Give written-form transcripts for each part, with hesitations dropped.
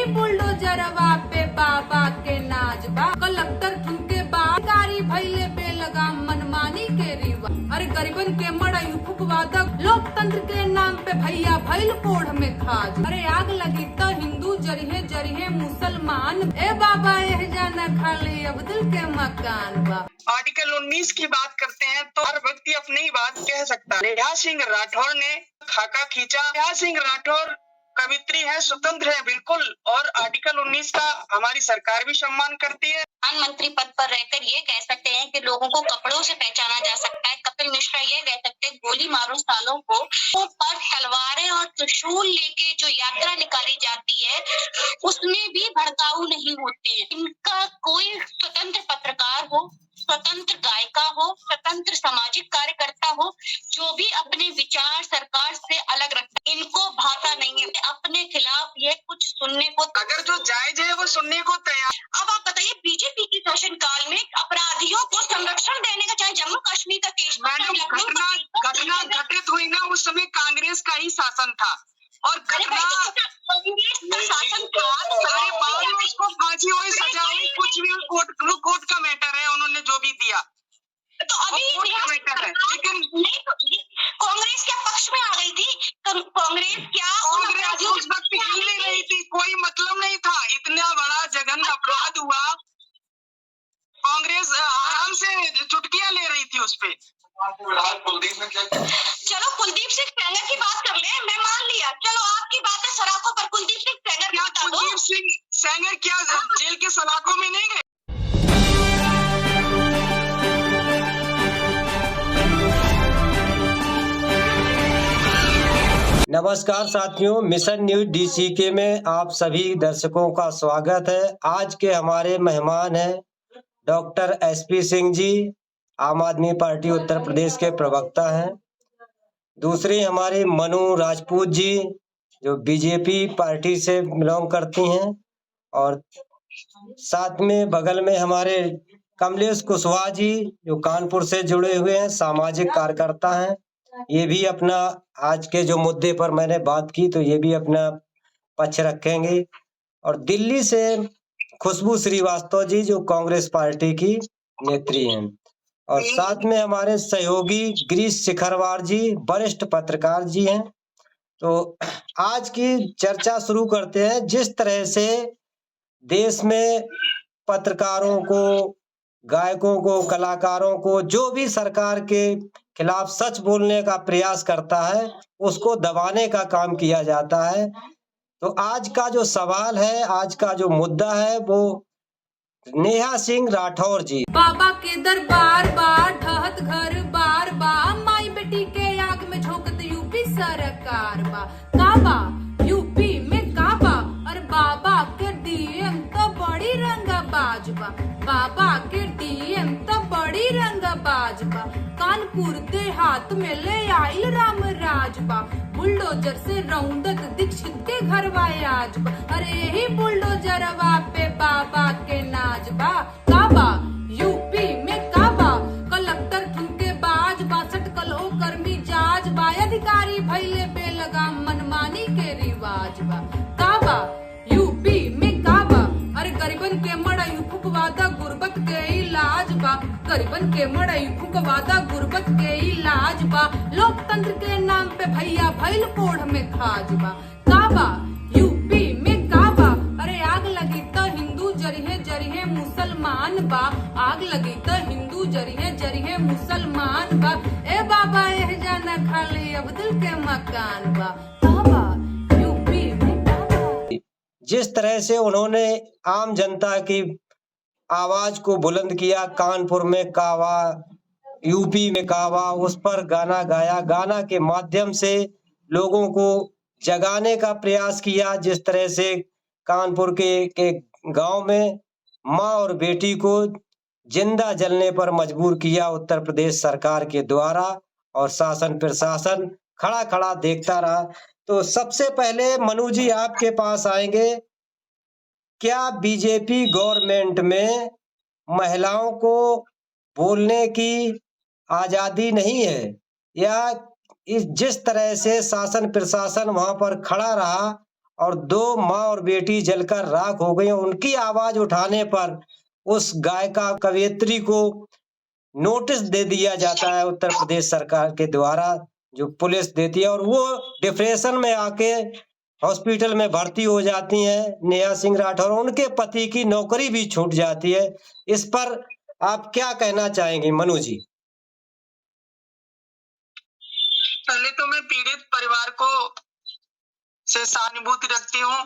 ही बुलडोजरवा पे बाबा के नाचबा, कलेक्टर ठुमके बाकारी भैले बेलगाम मनमानी के रीवा। अरे गरीबन के मड़ई फुकवादक लोकतंत्र के नाम पे भैया भैल कोढ़ में खाज। अरे आग लगी तो हिंदू जरिहे जरिहे मुसलमान, ए बाबा यह जाना खाली अब्दुल के मकान बा। आर्टिकल 19 की बात करते हैं तो हर व्यक्ति अपनी ही बात कह सकता है। नेहा सिंह राठौर ने खाका खींचा। नेहा सिंह राठौर कवित्री है, स्वतंत्र है बिल्कुल, और आर्टिकल 19 का हमारी सरकार भी सम्मान करती है। प्रधानमंत्री पद पर रहकर ये कह सकते हैं कि लोगों को कपड़ों से पहचाना जा सकता है। कपिल मिश्रा ये कह सकते हैं गोली मारो सालों को। पर तलवारें और त्रिशूल लेके जो यात्रा निकाली जाती है उसमें भी भड़काऊ नहीं होते हैं। इनका कोई स्वतंत्र पत्रकार हो, स्वतंत्र गायिका हो, स्वतंत्र सामाजिक कार्यकर्ता हो, जो भी अपने विचार सरकार से अलग रखता है, इनको भाता नहीं है। अपने खिलाफ ये कुछ सुनने को, अगर जो जायज है वो सुनने को तैयार। अब आप बताइए, बीजेपी की शासन काल में अपराधियों को संरक्षण देने का, चाहे जम्मू कश्मीर का केस, घटना घटित हुई ना, उस समय कांग्रेस का ही शासन था, और घटना शासन था, बाद में उसको फांसी हुई, सजा हुई, कुछ भी कोर्ट का मैटर है, उन्होंने जो भी दिया तो अभी मैटर है। लेकिन कांग्रेस क्या पक्ष में आ गई थी? कांग्रेस उस वक्त हिल नहीं रही थी, कोई मतलब नहीं था। इतना बड़ा जघन्य अपराध हुआ, कांग्रेस आराम से चुटकियां ले रही थी उस पे। चलो कुलदीप सिंह सेंगर की बात कर ले, मैं मान लिया, चलो आपकी बात है सलाखों पर। कुलदीप सिंह सेंगर, क्या कुलदीप सिंह सेंगर क्या जेल के सलाखों में नहीं गए? नमस्कार साथियों, मिशन न्यूज डीसीके में आप सभी दर्शकों का स्वागत है। आज के हमारे मेहमान हैं डॉक्टर एसपी सिंह जी, आम आदमी पार्टी उत्तर प्रदेश के प्रवक्ता हैं। दूसरी हमारी मनु राजपूत जी, जो बीजेपी पार्टी से बिलोंग करती हैं, और साथ में बगल में हमारे कमलेश कुशवाहा जी, जो कानपुर से जुड़े हुए हैं, सामाजिक कार्यकर्ता हैं। ये भी अपना, आज के जो मुद्दे पर मैंने बात की तो ये भी अपना पक्ष रखेंगे। और दिल्ली से खुशबू श्रीवास्तव जी, जो कांग्रेस पार्टी की नेत्री हैं। और साथ में हमारे सहयोगी गिरीश शिखरवार जी, वरिष्ठ पत्रकार जी हैं। तो आज की चर्चा शुरू करते हैं। जिस तरह से देश में पत्रकारों को, गायकों को, कलाकारों को, जो भी सरकार के खिलाफ सच बोलने का प्रयास करता है, उसको दबाने का काम किया जाता है। तो आज का जो सवाल है, आज का जो मुद्दा है, वो नेहा सिंह राठौर जी। बाबा के दरबार बार ढहत घर बार बा, माई बेटी के आग में झोंकत यूपी सरकार बा। काबा यूपी में काबा, और बाबा के डीएम तो बड़ी रंगबाज बा। बाबा के डीएम तो बड़ी रंगबाज बा। कानपुर देहात में ले आइल राम राज बा, बुलडोजर से रौंदत दीक्षित के घर आज बा। अरे ही बुलडोजरवा पे बाबा के नाच बा। काबा यूपी में काबा, कलेक्टर ठुमके बाज बा, सटकल हो कर्मी जाज बा, अधिकारी भैले बेलगाम मनमानी के रिवाज बा। काबा यूपी में काबा, अरे गरीबन के मड़ई फुकवादा गुर्बत के इलाज बा। गरीबन के मड़ई फुकवादा गुर्बत के इलाज बा, लोकतंत्र के नाम पे भैया भैल कोढ़ में खाज बा। काबा यूपी में काबा, अरे आग लगी तो हिंदू जरिहे जरिहे मुसलमान बा। आग लगी तो हिंदू जरिहे जरिहे मुसलमान बा। ए बाबा यह जाना खाली अब्दुल के मकान बा। काबा यूपी में काबा। जिस तरह से उन्होंने आम जनता की आवाज को बुलंद किया, कानपुर में कावा, यूपी में कावा, उस पर गाना गाया, गाना के माध्यम से लोगों को जगाने का प्रयास किया। जिस तरह से कानपुर के गांव में माँ और बेटी को जिंदा जलने पर मजबूर किया उत्तर प्रदेश सरकार के द्वारा, और शासन प्रशासन खड़ा खड़ा देखता रहा। तो सबसे पहले मनु जी आपके पास आएंगे। क्या बीजेपी गवर्नमेंट में महिलाओं को बोलने की आजादी नहीं है, या इस जिस तरह से शासन प्रशासन वहां पर खड़ा रहा और 2 माँ और बेटी जलकर राख हो गई। उनकी आवाज उठाने पर उस गायिका कवयित्री को नोटिस दे दिया जाता है उत्तर प्रदेश सरकार के द्वारा, जो पुलिस देती है, और वो डिप्रेशन में आके हॉस्पिटल में भर्ती हो जाती हैं नेहा सिंह राठौर। उनके पति की नौकरी भी छूट जाती है। इस पर आप क्या कहना चाहेंगे मनु जी? पहले तो मैं पीड़ित परिवार को से सहानुभूति रखती हूँ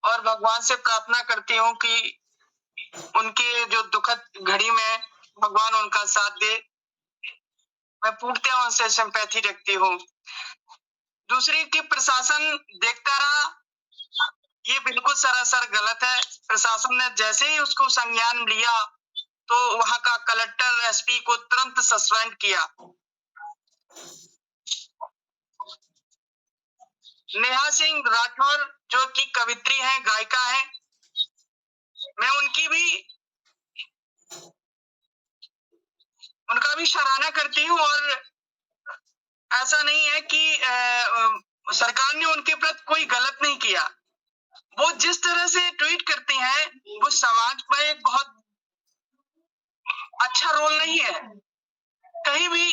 और भगवान से प्रार्थना करती हूँ कि उनके जो दुखद घड़ी में भगवान उनका साथ दे। मैं पूर्णतः उनसे सिंपैथी रखती हूँ। दूसरी कि प्रशासन देखता रहा, ये बिल्कुल सरासर गलत है। प्रशासन ने जैसे ही उसको संज्ञान लिया तो वहां का कलेक्टर एसपी को तुरंत सस्पेंड किया। नेहा सिंह राठौर जो कि कवित्री है, गायिका है, मैं उनका भी सराहना करती हूँ। और ऐसा नहीं है कि सरकार ने उनके प्रति कोई गलत नहीं किया। वो जिस तरह से ट्वीट करती हैं, वो समाज पर एक बहुत अच्छा रोल नहीं है। कहीं भी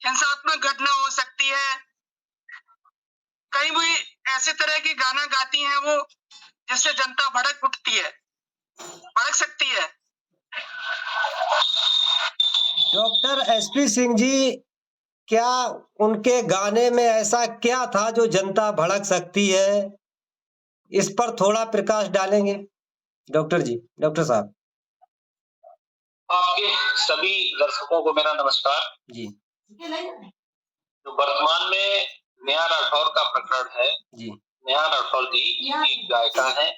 हिंसात्मक घटना हो सकती है, कहीं भी ऐसे तरह के गाना गाती हैं वो जिससे जनता भड़क उठती है, भड़क सकती है। डॉक्टर एसपी सिंह जी, क्या उनके गाने में ऐसा क्या था जो जनता भड़क सकती है? इस पर थोड़ा प्रकाश डालेंगे डॉक्टर जी, डॉक्टर साहब? आपके सभी दर्शकों को मेरा नमस्कार जी। जो वर्तमान में नेहा राठौर का प्रकरण है जी। नेहा राठौर जी एक गायिका है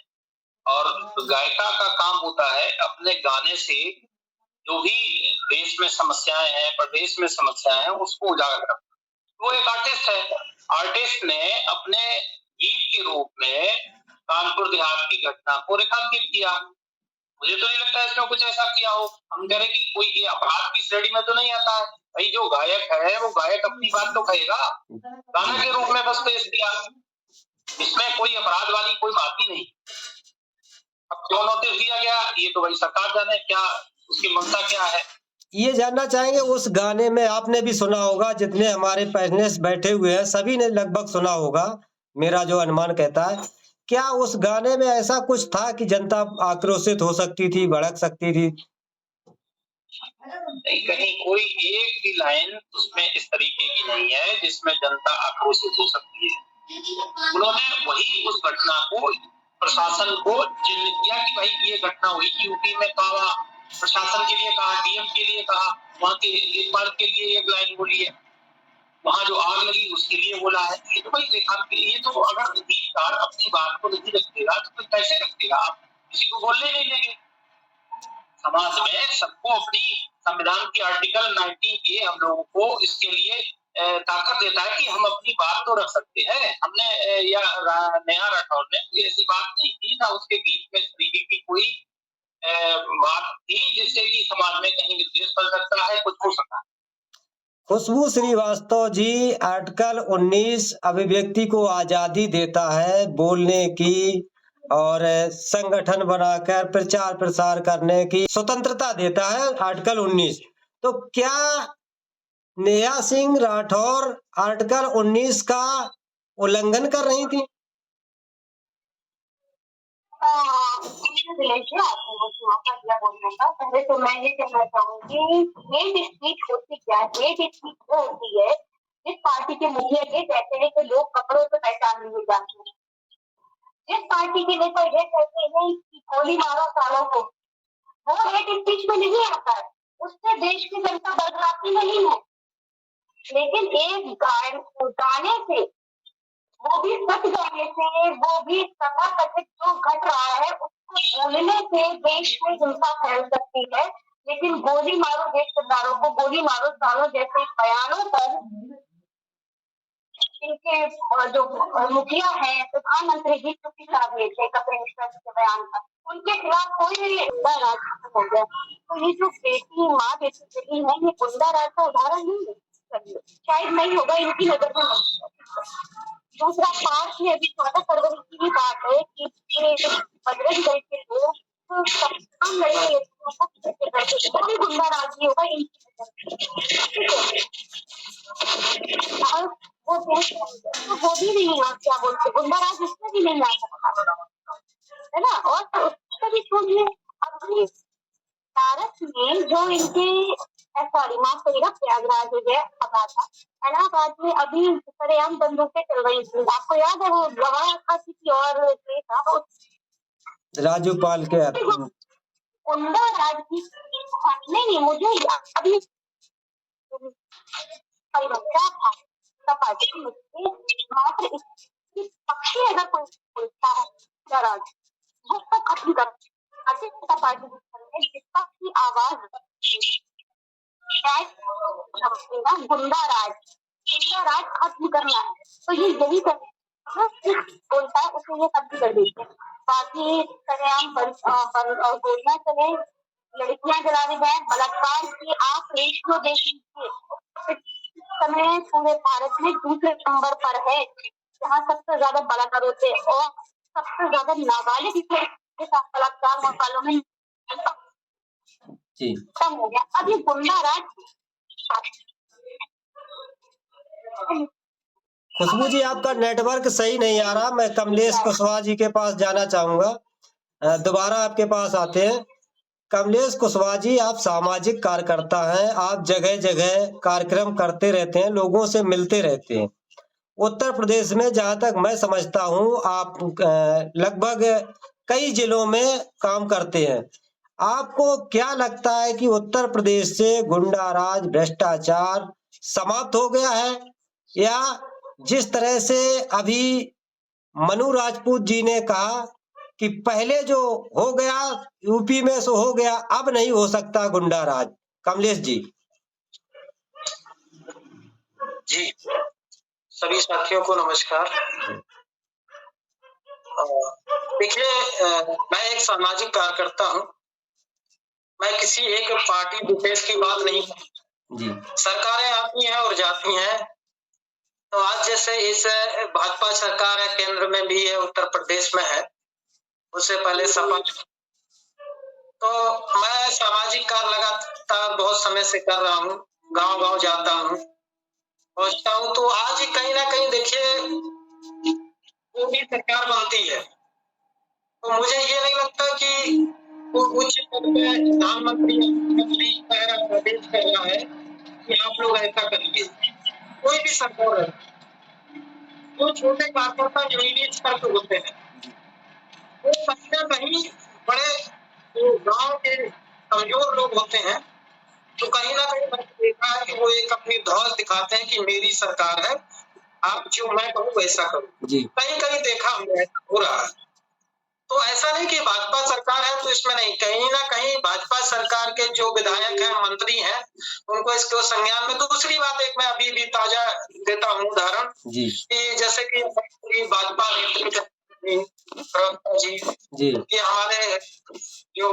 और गायिका का काम होता है अपने गाने से जो भी देश में समस्याएं हैं, प्रदेश में समस्याएं हैं, उसको उजागर करना। वो एक आर्टिस्ट है। आर्टिस्ट ने अपने गीत के रूप में कानपुर देहात की घटना को रेखांकित किया। मुझे तो नहीं लगता इसमें कुछ ऐसा किया हो। हम कह रहे कि कोई ये अपराध की श्रेणी में तो नहीं आता है। भाई जो गायक है वो गायक अपनी बात तो कहेगा, गाना के रूप में बस पेश किया। इसमें कोई अपराध वाली कोई बात ही नहीं। अब क्यों नोटिस दिया गया ये तो भाई सरकार जाने, क्या उसकी मंशा क्या है। ये जानना चाहेंगे, उस गाने में आपने भी सुना होगा, जितने हमारे पैनलिस्ट बैठे हुए हैं सभी ने लगभग सुना होगा, मेरा जो अनुमान कहता है, क्या उस गाने में ऐसा कुछ था कि जनता आक्रोशित हो सकती थी, भड़क सकती थी? नहीं, कहीं कोई एक भी लाइन उसमें इस तरीके की नहीं है जिसमें जनता आक्रोशित हो सकती है। उन्होंने वही उस घटना को प्रशासन को चिन्हित किया कि भाई ये घटना हुई यूपी में, कहा प्रशासन के लिए कहा, डीएम के लिए कहा, वहाँ के लेखपाल के लिए एक लाइन बोली है, वहाँ जो आग लगी उसके लिए बोला है। ये तो भाई ये तो अगर गीतकार अपनी बात को नहीं रखेगा तो फिर कैसे रखेगा? आप किसी को बोलने नहीं देंगे। समाज में सबको अपनी संविधान की आर्टिकल 19A हम लोगों को इसके लिए ताकत देता है कि हम अपनी बात तो रख सकते हैं। हमने या नेहा राठौर ने ऐसी बात नहीं की, ना उसके गीत में इस तरीके की कोई बात थी जिससे कि समाज में कहीं विद्वेष फैल सकता है, कुछ हो सकता है। खुशबू श्रीवास्तव जी, आर्टिकल 19 अभिव्यक्ति को आजादी देता है बोलने की और संगठन बनाकर प्रचार प्रसार करने की स्वतंत्रता देता है आर्टिकल 19। तो क्या नेहा सिंह राठौर आर्टिकल 19 का उल्लंघन कर रही थी? पहले तो मैं ये कहना चाहूंगी, हेट स्पीच होती क्या है? हेट स्पीच वो होती है जिस पार्टी के मुखिया ये कहते हैं कि लोग कपड़ों से पहचान लिए जाते हैं, जिस पार्टी के नेता ये कहते हैं कि गोली मारो सालों को, वो हेट स्पीच में नहीं आता है। उससे देश की जनता बदलाती नहीं है। लेकिन एक गाने से, वो भी सच गाने से, वो भी तथाकथित जो घट रहा है उसको बोलने से देश में हिंसा फैल सकती है। लेकिन गोली मारो देशदारों को, गोली मारो सालों जैसे बयानों पर इनके जो मुखिया है, प्रधानमंत्री जी चुप्पी साध लेते कपिल मिश्रा के बयान पर, उनके खिलाफ कोई गुंडा राज हो गया। तो ये जो बेटी माँ बेटी है, ये गुंडा राज का उदाहरण नहीं है। करिए, शायद नहीं होगा, इनकी नजर में नहीं होगा। दूसरा पार्ट में अभी 14 फरवरी की भी बात है कि बजरंग दल के लोग तो तमाम लड़के लड़कियों को पीछे करते थे, कोई गुंडा राज नहीं होगा इनकी नजर में, ठीक है। और वो देश तो वो भी नहीं आ, क्या बोलते, गुंडा राज इसमें भी नहीं आ सकता है ना। और उसका भी छोड़िए, अपनी भारत में जो इनके सॉरी माफ करिएगा, प्रयागराज हो गया, इलाहाबाद में अभी सरेआम बंदूकें चल रही थी, आपको याद है वो गवाह था किसी और केस था, राजूपाल के गुंडा राज की नहीं मुझे अभी क्या था पार्टी में मात्र इसकी पक्षी अगर कोई बोलता है गुंडा राज, वो सब खत्म कर पार्टी जिसका की आवाज गुंडा राज खत्म करना है, तो ये यही बोलता है उसे ये खत्म कर देते हैं। बाकी सरेआम गोलियां चले, लड़कियां जलाने जाए, बलात्कार की आप रेशियो देख लीजिए, समय पूरे भारत में दूसरे नंबर पर है जहाँ सबसे ज्यादा बलात्कार होते हैं, और सबसे ज्यादा नाबालिग के साथ बलात्कार मामलों में कम हो गया। अब ये गुंडा राज खुशबू जी, आपका नेटवर्क सही नहीं आ रहा, मैं कमलेश कुशवाहा जी के पास जाना चाहूंगा। दोबारा आपके पास आते हैं। कमलेश कुशवाहा जी, आप सामाजिक कार्यकर्ता हैं, आप जगह जगह कार्यक्रम करते रहते हैं, लोगों से मिलते रहते हैं। उत्तर प्रदेश में जहां तक मैं समझता हूं, आप लगभग कई जिलों में काम करते हैं। आपको क्या लगता है कि उत्तर प्रदेश से गुंडा राज, भ्रष्टाचार समाप्त हो गया है, या जिस तरह से अभी मनु राजपूत जी ने कहा कि पहले जो हो गया यूपी में सो हो गया, अब नहीं हो सकता गुंडा राज? कमलेश जी। जी, सभी साथियों को नमस्कार। देखिए, मैं एक सामाजिक कार्यकर्ता हूँ, मैं किसी एक पार्टी विशेष की बात नहीं जी। सरकारें आती हैं और जाती हैं, तो आज जैसे इस भाजपा सरकार है, केंद्र में भी है, उत्तर प्रदेश में है, उससे पहले सपा, तो मैं सामाजिक कार्य लगातार बहुत समय से कर रहा हूँ, गांव गांव जाता हूँ, पहुंचता हूँ। तो आज कहीं ना कहीं देखिए वो भी सरकार बनती है, तो मुझे ये नहीं लगता कि वो उच्च पद पे प्रधानमंत्री आदेश कर रहा है कि आप लोग ऐसा करिए। कोई भी सरकार है, जो छोटे कार्यकर्ता जमीनी स्तर पर होते हैं, वो कहीं ना कहीं बड़े जो गांव के कमजोर लोग होते हैं, तो कहीं ना कहीं मैंने देखा है कि वो एक अपनी धौस दिखाते हैं कि मेरी सरकार है, आप जो मैं कहूँ वैसा करो। कहीं कहीं देखा हमने हो रहा है। तो ऐसा नहीं कि भाजपा सरकार है तो इसमें नहीं, कहीं ना कहीं भाजपा सरकार के जो विधायक हैं, मंत्री हैं, उनको इसको संज्ञान में। दूसरी बात, एक मैं अभी भी ताजा देता हूँ उदाहरण कि जैसे कि भाजपा जी कि हमारे जो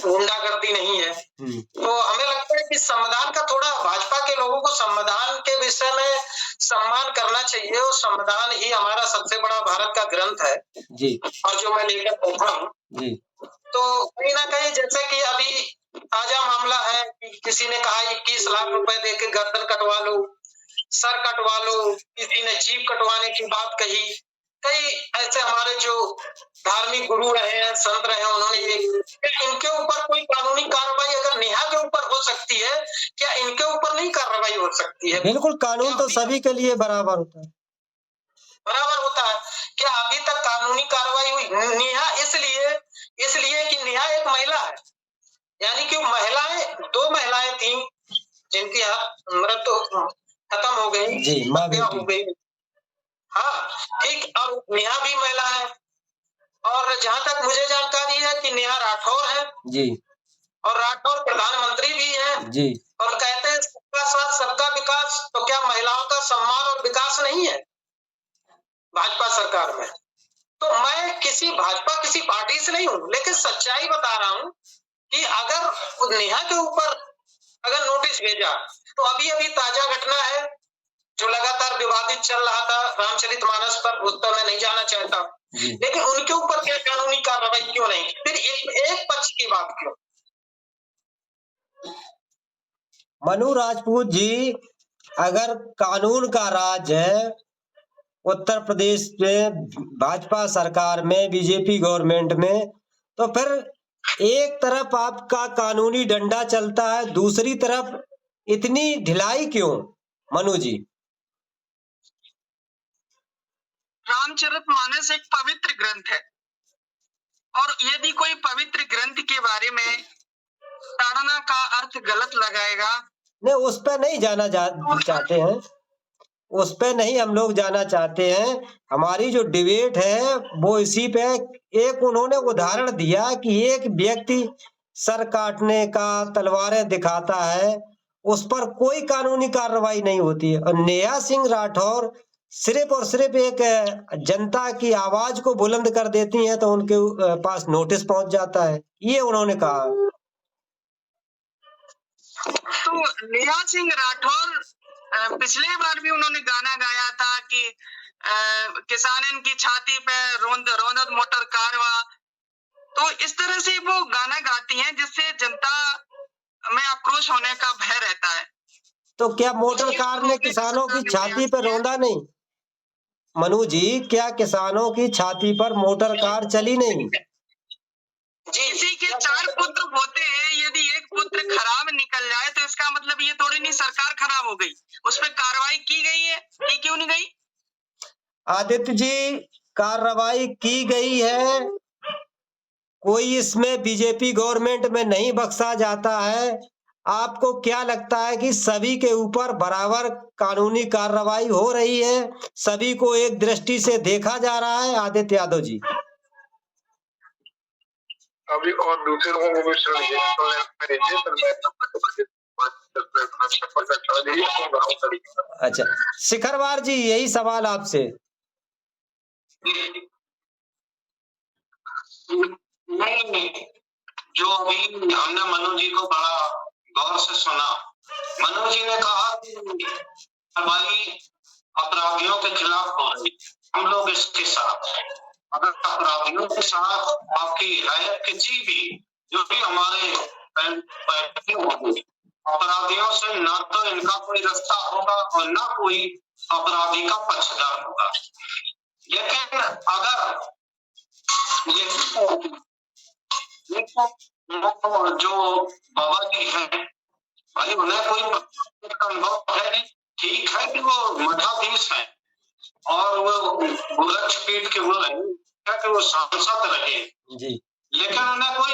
गुंडागर्दी नहीं है, तो हमें लगता है कि संविधान का थोड़ा भाजपा के लोगों को संविधान के विषय में सम्मान करना चाहिए, और संविधान ही हमारा सबसे बड़ा भारत का ग्रंथ है जी, और जो मैं लेकर बैठा हूँ जी। तो कहीं ना कहीं जैसे कि अभी ताजा मामला है कि किसी ने कहा 21 लाख रुपए देके गर्दन कटवा लो, सर कटवा लो, किसी ने जीभ कटवाने की बात कही। कई ऐसे हमारे जो धार्मिक गुरु रहे हैं, संत रहे हैं, उन्होंने इनके ऊपर कोई कानूनी कार्रवाई अगर नेहा के ऊपर हो सकती है, क्या इनके ऊपर नहीं कार्रवाई हो सकती है? बिल्कुल, कानून तो सभी के लिए बराबर होता है, बराबर होता है। क्या अभी तक कानूनी कार्रवाई हुई? नेहा इसलिए कि नेहा एक महिला है, यानी कि महिलाएं, 2 महिलाएं थी जिनकी मृत्यु खत्म हो गई, हत्या हो गई। हाँ ठीक, और नेहा भी महिला है, और जहां तक मुझे जानकारी है कि नेहा राठौर है जी, और राठौर प्रधानमंत्री भी है जी, और कहते हैं सबका साथ सबका विकास। तो क्या महिलाओं का सम्मान और विकास नहीं है भाजपा सरकार में? तो मैं किसी पार्टी से नहीं हूँ, लेकिन सच्चाई बता रहा हूँ कि अगर नेहा के ऊपर अगर नोटिस भेजा तो अभी अभी ताजा घटना है जो लगातार विवादित चल रहा था रामचरितमानस पर, उस पर मैं नहीं जाना चाहता, लेकिन उनके ऊपर क्या कानूनी कार्रवाई क्यों नहीं? फिर एक पक्ष की बात क्यों? मनु राजपूत जी, अगर कानून का राज है उत्तर प्रदेश में, भाजपा सरकार में, बीजेपी गवर्नमेंट में, तो फिर एक तरफ आपका कानूनी डंडा चलता है, दूसरी तरफ इतनी ढिलाई क्यों मनु जी? रामचरितमानस एक पवित्र ग्रंथ है और यदि कोई पवित्र ग्रंथ के बारे में ताड़ना का अर्थ गलत लगाएगा, नहीं, उस पर नहीं जाना चाहते हैं, उस पे नहीं हम लोग जाना चाहते हैं। हमारी जो डिबेट है वो इसी पे, एक उन्होंने उदाहरण दिया कि एक व्यक्ति सर काटने का, तलवारें दिखाता है, उस पर कोई कानूनी कार्रवाई नहीं होती है, और नेहा सिंह राठौर सिर्फ और सिर्फ एक जनता की आवाज को बुलंद कर देती हैं तो उनके पास नोटिस पहुंच जाता है, ये उन्होंने कहा। तो नेहा सिंह राठौर पिछले बार भी उन्होंने गाना गाया था कि किसानन की छाती पे रोंदत मोटर कारवा, तो इस तरह से वो गाना गाती हैं जिससे जनता में आक्रोश होने का भय रहता है। तो क्या मोटर कार ने किसानों की छाती पर रौंदा नहीं? मनु जी, क्या किसानों की छाती पर मोटर कार चली नहीं? किसी के 4 पुत्र होते हैं, यदि एक पुत्र खराब निकल जाए तो इसका मतलब ये थोड़ी नहीं सरकार खराब हो गई, उस पर कार्रवाई की गई है, की क्यों नहीं गई? आदित्य जी, कार्रवाई की गई है, कोई इसमें बीजेपी गवर्नमेंट में नहीं बख्शा जाता है। आपको क्या लगता है कि सभी के ऊपर बराबर कानूनी कार्रवाई हो रही है, सभी को एक दृष्टि से देखा जा रहा है? आदित्य यादव जी, अभी और दूसरे लोगों को भी अच्छा, शिखरवार जी, यही सवाल आपसे। नहीं, जो अभी हमने मनु जी को बड़ा गौर से सुना, मनु जी ने कहा कि कार्रवाई अपराधियों के खिलाफ हो रही, हम लोग इसके साथ हैं। अगर अपराधियों के साथ आपकी है किसी भी, जो भी हमारे अपराधियों से ना तो इनका कोई रास्ता होगा और ना कोई अपराधी का पक्षधर होगा, लेकिन अगर जो बाबा जी हैं भाई, उन्हें कोई अनुभव है, ठीक है कि वो मठाधीश हैं और वो गोरक्षपीठ के वो रहे कि वो सांसद रहे जी, लेकिन उन्हें कोई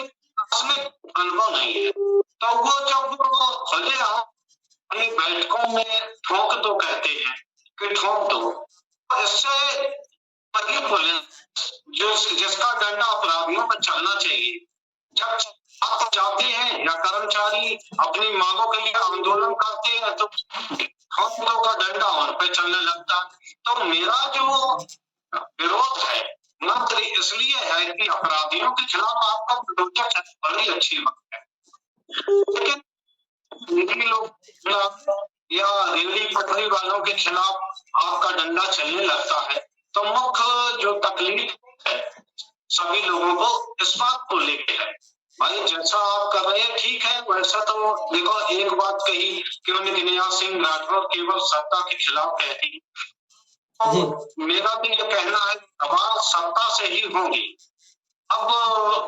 अनुभव नहीं है, तो वो जब वो खुले अपनी बैठकों में ठोक दो कहते हैं कि ठोक दो, इससे जो जिसका डंडा अपराधियों पर चलना चाहिए, जब आप जाते हैं या कर्मचारी अपनी मांगों के लिए आंदोलन करते हैं तो ठोक का डंडा उन पर चलने लगता। तो मेरा जो विरोध है मात्र इसलिए है कि अपराधियों के खिलाफ आपका प्रोटेक्ट है, बड़ी अच्छी बात है, लेकिन लोग या रेहड़ी पटरी वालों के खिलाफ आपका डंडा चलने लगता है, तो मुख्य जो तकलीफ है सभी लोगों को इस बात को लेके है। भाई जैसा आप कर रहे हैं ठीक है, वैसा तो देखो, एक बात कही कि उन्होंने नेहा सिंह राठौर केवल सत्ता के खिलाफ कहती, तो मेरा भी ये कहना है सवाल सत्ता से ही होंगी। अब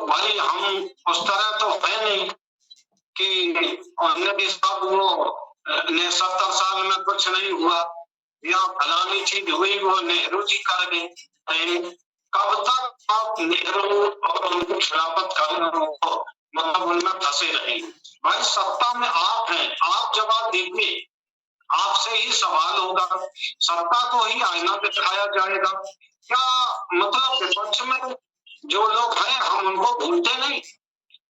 भाई हम उस तरह तो है नहीं कि उन्होंने भी सब वो 70 साल में कुछ नहीं हुआ या फलानी चीज हुई वो नेहरू जी कर गए। कब तक आप नेहरू और उनकी खिलाफत कर मतलब उनमें फंसे रहे? भाई सत्ता में आप हैं, आप जवाब देंगे, आपसे ही सवाल होगा, सत्ता को ही आईना दिखाया जाएगा। क्या मतलब विपक्ष में जो लोग हैं हम उनको भूलते नहीं,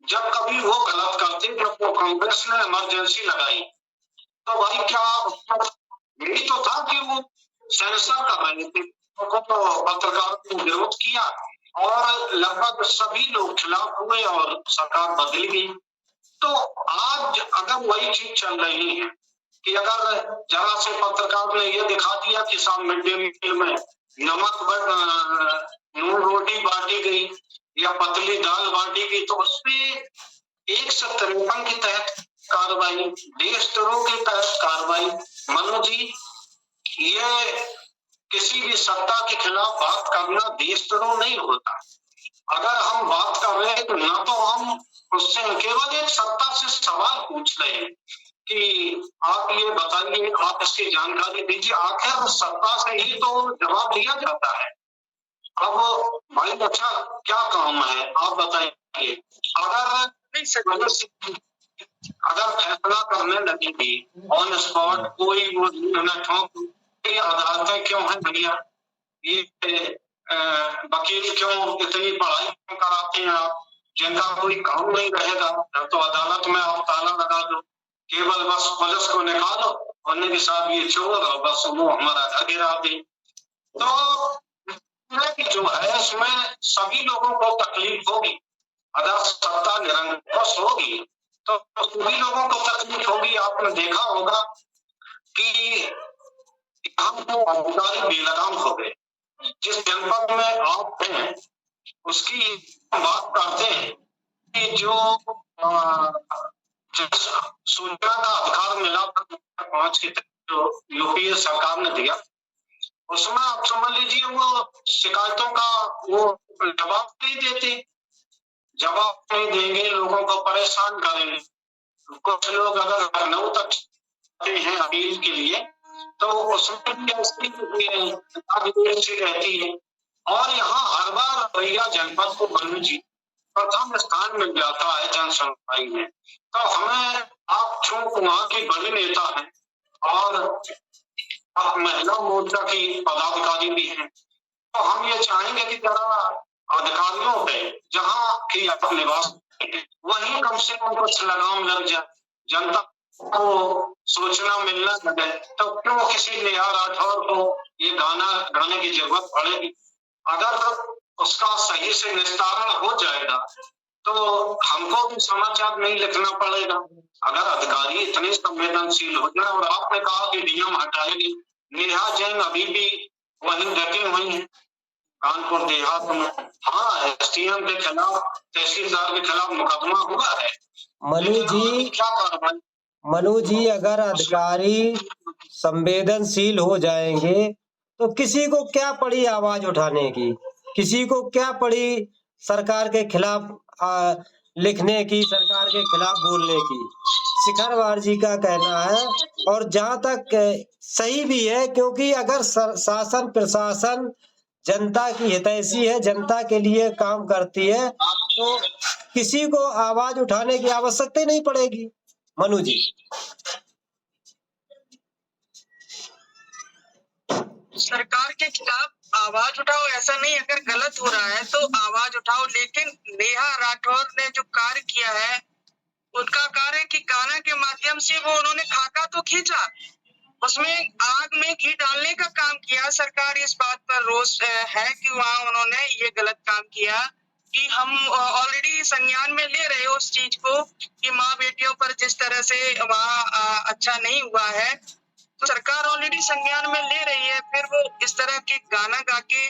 जब कभी वो गलत करते, जब वो कांग्रेस ने इमरजेंसी लगाई तो भाई क्या यही तो था कि वो सेंसर कर रहे थे, तो पत्रकारों ने विरोध किया और लगभग सभी लोग खिलाफ हुए और सरकार बदल गई। तो आज अगर वही चीज चल रही है कि अगर जरा से पत्रकार ने ये दिखा दिया कि शाम मिड डे मील में नून रोटी बांटी गई या पतली दाल बांटी गई, तो उसमें 153 के तहत कार्रवाई, देशद्रोह के तहत कार्रवाई। मनोज जी, ये किसी भी सत्ता के खिलाफ बात करना देशद्रोह नहीं होता। अगर हम बात कर रहे हैं तो ना तो हम उससे केवल एक सत्ता से सवाल पूछ रहे हैं कि आप ये बताइए, आप इसकी जानकारी दीजिए, आखिर सत्ता से ही तो जवाब दिया जाता है। अब भाई अच्छा क्या काम है आप बताइए। अगर फैसला करने लगेगी ऑन स्पॉट, कोई वो ठोक अदालतें क्यों है भैया, ये वकील क्यों इतनी पढ़ाई कराते हैं आप, जिनका कोई काम नहीं रहेगा तो अदालत में आप ताला लगा दो, केवल बस पुलिस को निकालो और नहीं साहब ये चोर और बस वो हमारा घर गिरा दे। तो जो है इसमें सभी लोगों को तकलीफ होगी। अगर सत्ता निरंकुश होगी तो सभी लोगों को तकलीफ होगी। आपने देखा होगा कि हम तो अधिकारी बेलगाम हो गए। जिस जनपद में आप हैं उसकी बात करते हैं कि जो सूचना का अधिकार मिला 5 के जो यूपीए सरकार ने दिया, उसमें आप समझ लीजिए वो शिकायतों का वो जवाब नहीं देते, जवाब नहीं देंगे, लोगों को परेशान करेंगे। कुछ लोग अगर लखनऊ तक हैं अपील के लिए तो उसमें रहती है। और यहाँ हर बार रवैया जनपद को बनू जी प्रथम स्थान मिल जाता है जन सुनवाई में। तो हमें आप चूंकि वहाँ की बड़ी नेता हैं और आप महिला मोर्चा की पदाधिकारी भी हैं, तो हम ये चाहेंगे कि जरा अधिकारियों पे जहाँ की आप निवास वहीं कम से कम कुछ लगाम लग जाए, जनता को सूचना मिलना लगे। तो क्यों किसी नेहा राठौर को ये गाने की जरूरत पड़ेगी। अगर उसका सही से निस्तारण हो जाएगा तो हमको भी समाचार नहीं लिखना पड़ेगा। अगर अधिकारी इतने संवेदनशील हो जाए, और आपने कहा कि डीएम हटाएगी, नेहा जैन अभी भी वहीं डटी हुई है कानपुर देहात में। हाँ, एसडीएम के खिलाफ, तहसीलदार के खिलाफ मुकदमा हुआ है। मनु जी अगर अधिकारी संवेदनशील हो जाएंगे तो किसी को क्या पड़ी आवाज उठाने की, किसी को क्या पड़ी सरकार के खिलाफ लिखने की, सरकार के खिलाफ बोलने की। शिखरवार जी का कहना है और जहां तक सही भी है, क्योंकि अगर शासन प्रशासन जनता की हितैषी है, जनता के लिए काम करती है, तो किसी को आवाज उठाने की आवश्यकता ही नहीं पड़ेगी। मनु जी सरकार के खिलाफ आवाज उठाओ, ऐसा नहीं, अगर गलत हो रहा है तो आवाज उठाओ। लेकिन नेहा राठौर ने जो कार्य किया है, उनका कार्य है कि गाना के माध्यम से वो उन्होंने खाका तो खींचा, उसमें आग में घी डालने का काम किया। सरकार इस बात पर रोष है कि वहाँ उन्होंने ये गलत काम किया कि हम ऑलरेडी संज्ञान में ले रहे उस चीज को कि माँ बेटियों पर जिस तरह से वहाँ अच्छा नहीं हुआ है, तो सरकार ऑलरेडी संज्ञान में ले रही है। फिर वो इस तरह के गाना गा के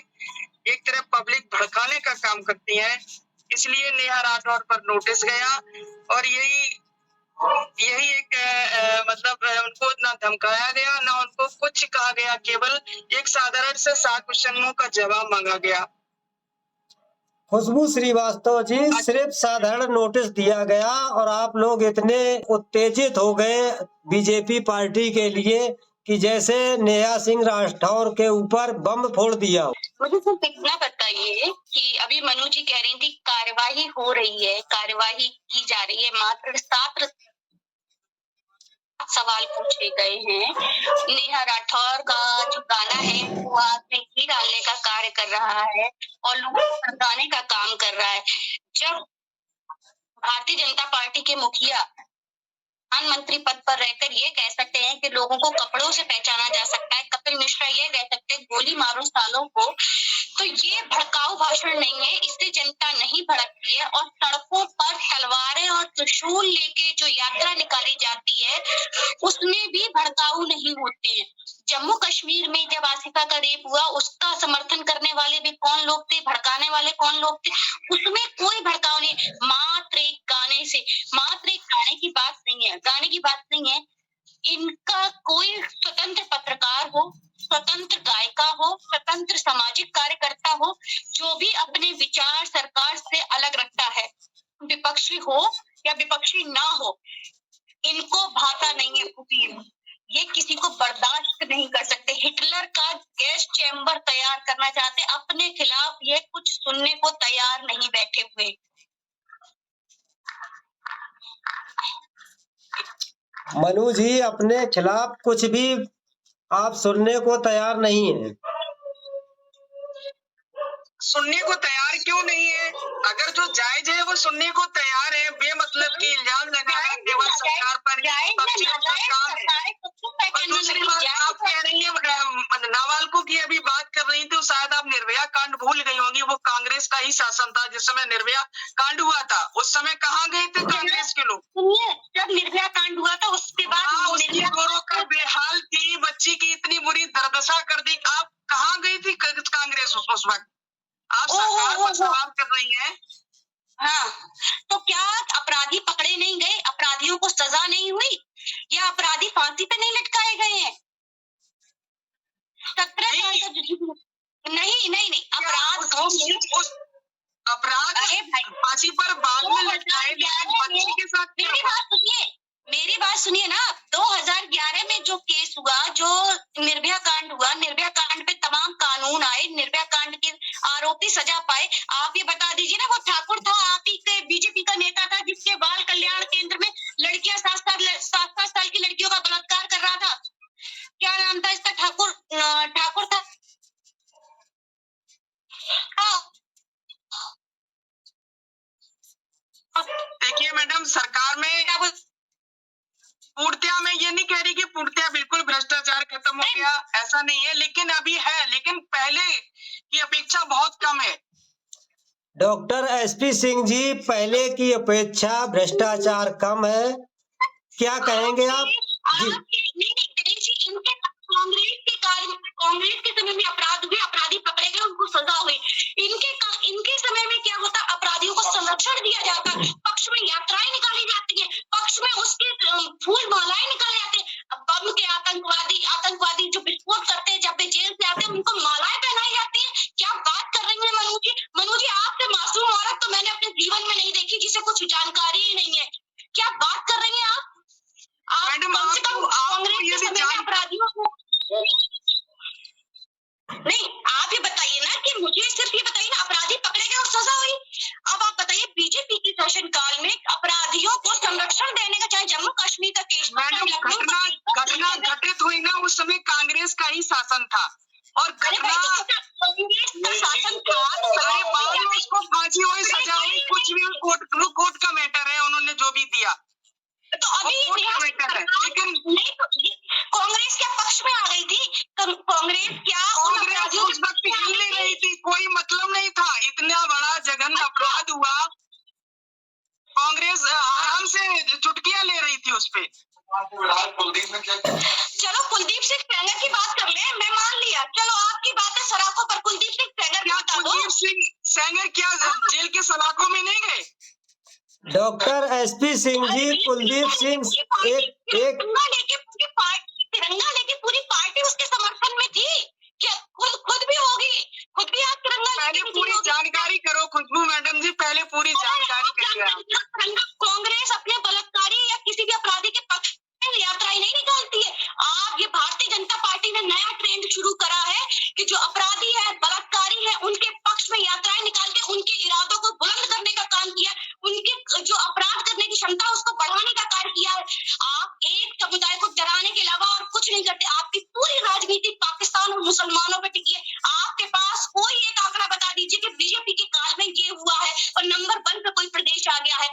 एक तरह पब्लिक भड़काने का काम करती है। इसलिए नेहा राठौर पर नोटिस गया और यही एक मतलब उनको ना धमकाया गया ना उनको कुछ कहा गया, केवल एक साधारण से 7 क्वेश्चनों का जवाब मांगा गया। खुशबू श्रीवास्तव जी, सिर्फ साधारण नोटिस दिया गया और आप लोग इतने उत्तेजित हो गए बीजेपी पार्टी के लिए कि जैसे नेहा सिंह राठौर के ऊपर बम फोड़ दिया। मुझे सिर्फ इतना बताइए कि अभी मनु जी कह रही थी कार्यवाही हो रही है, कार्यवाही की जा रही है, मात्र 7 सवाल पूछे गए हैं। नेहा राठौर का जो गाना है वो आग में घी डालने का कार्य कर रहा है और लोगों को भड़काने का काम कर रहा है। जब भारतीय जनता पार्टी के मुखिया प्रधानमंत्री पद पर रहकर ये कह सकते हैं कि लोगों को कपड़ों से पहचाना जा सकता है, कपिल मिश्रा ये कह सकते हैं गोली मारो सालों को, तो ये भड़काऊ भाषण नहीं है, इससे जनता नहीं भड़कती है और सड़कों पर तलवारें और त्रिशूल लेके जो यात्रा निकाली जाती है उसमें भी भड़काऊ नहीं होते हैं। जम्मू कश्मीर में जब आसिफा का रेप हुआ उसका समर्थन करने वाले भी कौन लोग थे, भड़काने वाले कौन लोग थे, उसमें कोई भड़काव नहीं। मात्र एक गाने से, मात्र एक गाने की बात नहीं है, गाने की बात नहीं है। इनका कोई स्वतंत्र पत्रकार हो, स्वतंत्र गायिका हो, स्वतंत्र सामाजिक कार्यकर्ता हो, जो भी अपने विचार सरकार से अलग रखता है, विपक्षी हो या विपक्षी ना हो, इनको भाता नहीं है पुतिन। ये किसी को बर्दाश्त नहीं कर सकते। हिटलर का गैस चैम्बर तैयार करना चाहते, अपने खिलाफ ये कुछ सुनने को तैयार नहीं बैठे हुए। मनु जी, अपने खिलाफ कुछ भी आप सुनने को तैयार नहीं है। सुनने को तैयार क्यों नहीं है? अगर जो जायज है वो सुनने को तैयार है। बेमतलब की इल्जाम लगाना केवल सरकार पर विपक्षियों का काम है। और दूसरी बात, आप कह रही है नाबालिगों की अभी बात कर रही थी, शायद आप निर्भया कांड भूल गई होंगी। वो कांग्रेस का ही शासन था जिस समय निर्भया कांड हुआ था। उस समय कहाँ गए थे कांग्रेस के लोग? सुनिए, जब निर्भया कांड हुआ था उसके बाद उसकी गोरों का बेहाल थी, बच्ची की इतनी बुरी दुर्दशा कर दी। आप कहाँ गई थी कांग्रेस उस वक्त? आप सरकार पर सवाल कर रही हैं। हाँ, तो क्या अपराधी पकड़े नहीं गए, अपराधियों को सजा नहीं हुई, या अपराधी फांसी पे नहीं लटकाए गए हैं? 17 साल का नहीं अपराध फांसी पर बाद में लटकाए गए बच्ची के साथ। मेरी बात सुनिए ना। 2011 में जो केस हुआ, जो निर्भया कांड हुआ, निर्भया कांड पे तमाम कानून आए, निर्भया कांड के आरोपी सजा पाए। आप ये बता दीजिए ना, वो ठाकुर था, आप ही के बीजेपी का नेता था, जिसके बाल कल्याण केंद्र में लड़कियां 7 साल की लड़कियों का बलात्कार कर रहा था। क्या नाम था इसका? ठाकुर था। देखिए मैडम, सरकार में पूर्णतया मैं ये नहीं कह रही कि पूर्णतया बिल्कुल भ्रष्टाचार खत्म हो गया, ऐसा नहीं है, लेकिन अभी है, लेकिन पहले की अपेक्षा बहुत कम है। डॉक्टर एसपी सिंह जी, पहले की अपेक्षा भ्रष्टाचार कम है, क्या कहेंगे आप जी? कांग्रेस के समय में अपराध हुए, अपराधी पकड़े गए, उनको सजा हुई। इनके समय में क्या होता? अपराधियों को संरक्षण दिया जाता, पक्ष में यात्राएं निकाली जाती है, पक्ष में उसके फूल मालाएं निकाले जाते हैं। बम के आतंकवादी जो विस्फोट करते हैं, जब वे जेल से आते हैं, उनको मालाएं पहनाई जाती है। क्या बात कर रही है मनु जी? मनु जी, आपसे मासूम औरत तो मैंने अपने जीवन में नहीं देखी जिसे कुछ जानकारी ही नहीं है। क्या बात कर रही है आप? मैडम, कम से कम कांग्रेस के समय में अपराधियों को नहीं, आप ये बताइए ना, कि मुझे सिर्फ ये बताइए ना, अपराधी पकड़े गए और सजा हुई। अब आप बताइए, बीजेपी के शासन काल में अपराधियों को संरक्षण देने का, चाहे जम्मू कश्मीर का केस, घटना घटित हुई ना, उस समय कांग्रेस का ही शासन था। और घटना शासन था, उसको फांसी हुई, सजा हुई, कुछ भी कोर्ट का मैटर है, उन्होंने जो भी दिया तो अभी मैटर है। लेकिन कांग्रेस क्या पक्ष में आ गई थी? कांग्रेस उस वक्त हिल नहीं रही थी, कोई मतलब नहीं था। इतना बड़ा जघन्य अपराध हुआ, कांग्रेस आराम से चुटकियां ले रही थी उस पे। चलो कुलदीप सिंह सेंगर की बात कर ले, मैं मान लिया। चलो आपकी बात है सलाखों पर, कुलदीप सिंह सेंगर क्या कुलदीप सिंह सेंगर क्या जेल के सलाखों में नहीं गए? डॉक्टर एसपी सिंह जी, कुलदीप सिंह तिरंगा लेके पूरी पार्टी उसके समर्थन में थी। क्या खुद भी होगी? खुद भी आप तिरंगा पहले पूरी जानकारी करो खुशबू मैडम जी, पहले पूरी जानकारी करिए। कांग्रेस अपने बलात्कारी या किसी भी अपराधी के पक्ष में यात्राएं नहीं निकालती है। आप ये भारतीय जनता पार्टी ने नया ट्रेंड शुरू करा है कि जो अपराधी है, बलात्कारी है, उनके पक्ष में यात्राएं निकाल के उनके इरादों को बुलंद करने का काम किया, उनके जो अपराध करने की क्षमता उसको बढ़ाने का कार्य किया है। आप एक समुदाय को डराने के अलावा और कुछ नहीं करते। आपकी पूरी राजनीति पाकिस्तान और मुसलमानों पर टिकी है। आपके पास कोई एक आंकड़ा बता दीजिए कि बीजेपी के काल में ये हुआ है और नंबर 1 पे कोई प्रदेश आ गया है।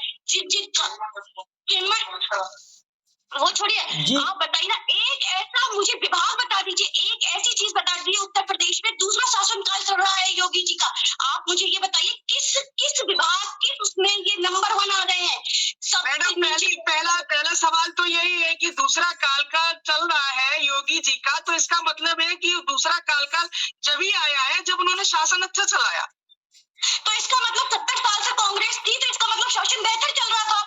वो छोड़िए, आप बताइए ना, एक ऐसा मुझे विभाग बता दीजिए, एक ऐसी चीज बता दीजिए उत्तर प्रदेश में दूसरा शासनकाल चल रहा है योगी जी का। आप मुझे ये बताइए, किस विभाग, किस उसमें ये नंबर 1 आ गए हैं? सब सवाल तो यही है कि दूसरा कालकाल चल रहा है योगी जी का, तो इसका मतलब है कि दूसरा कालकाल जब ही आया है जब उन्होंने शासन अच्छा चलाया। तो इसका मतलब 70 साल से कांग्रेस थी, तो इसका मतलब शासन बेहतर चल रहा था।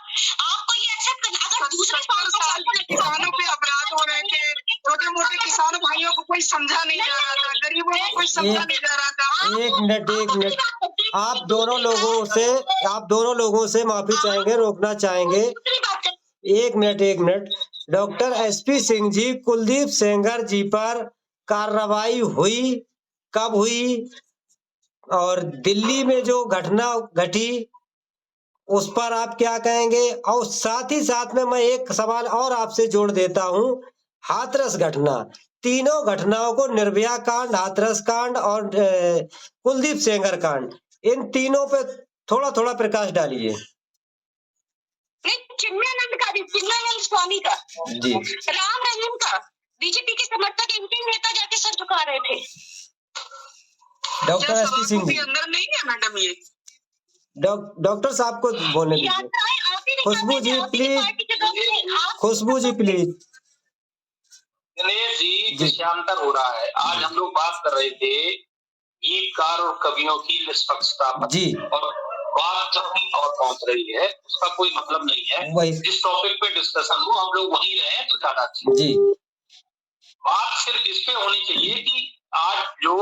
आपको ये एक्सेप्ट करना, अगर दूसरे 70 साल से किसानों पे अपराध हो रहे थे, छोटे मोटे किसान भाइयों को कोई समझा नहीं जा रहा था, गरीबों को कोई समझा नहीं जा रहा था। एक मिनट, आप दोनों लोगों से माफी चाहेंगे, रोकना चाहेंगे। एक minute. Doctor SP Singh ji, Kuldeep Sengar जी पर कार्रवाई हुई, कब हुई, और दिल्ली में जो घटना घटी उस पर आप क्या कहेंगे? और साथ ही साथ में मैं एक सवाल और आपसे जोड़ देता हूं, हाथरस घटना, तीनों घटनाओं को, निर्भया कांड, हाथरस कांड और कुलदीप सेंगर कांड, इन तीनों पे थोड़ा थोड़ा प्रकाश डालिए। चिन्मयानंद स्वामी का, जी, राम रहीम का, बीजेपी के समर्थक एमपी नेता जाके सर झुका रहे थे। डॉक्टर एसपी सिंह जी, अंदर नहीं है मैडम ये? डॉक्टर साहब को बोलने दीजिए। खुशबू जी प्लीज। दिनेश जी, विषयांतर हो रहा है। आज हम लोग बात कर रहे थे गीतकार और कवियों की निष्पक्षता पर, जी, और बात कहीं और पहुंच रही है, उसका कोई मतलब नहीं है। वही जिस टॉपिक पे डिस्कशन हो हम लोग वहीं रहे तो ज्यादा अच्छा। जी, बात सिर्फ इस पे होनी चाहिए कि आज जो